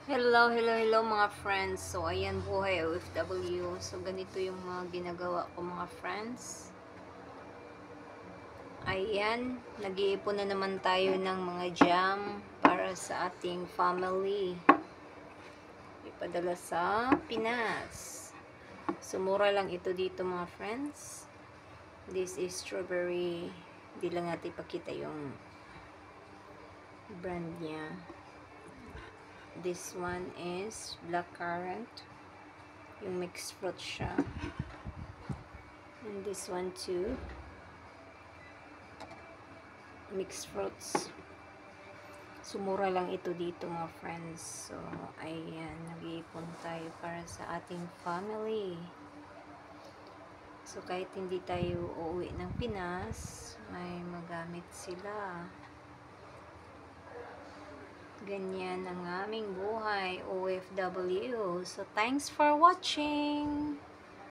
Hello, hello, hello mga friends. So, ayan buhay OFW. So, ganito yung mga ginagawa ko mga friends. Ayan, nag-iipon na naman tayo ng mga jam para sa ating family. Ipadala sa Pinas. Sumura lang ito dito mga friends. This is strawberry. Hindi lang natin ipakita yung brand niya. This one is blackcurrant. Yung mixed fruit siya. And this one too. Mixed fruits. Sumura lang ito dito mga friends. So, ayan. Nag-iipon tayo para sa ating family. So, kahit hindi tayo uuwi ng Pinas, may magamit sila. Ganyan ang aming buhay, OFW. So, thanks for watching!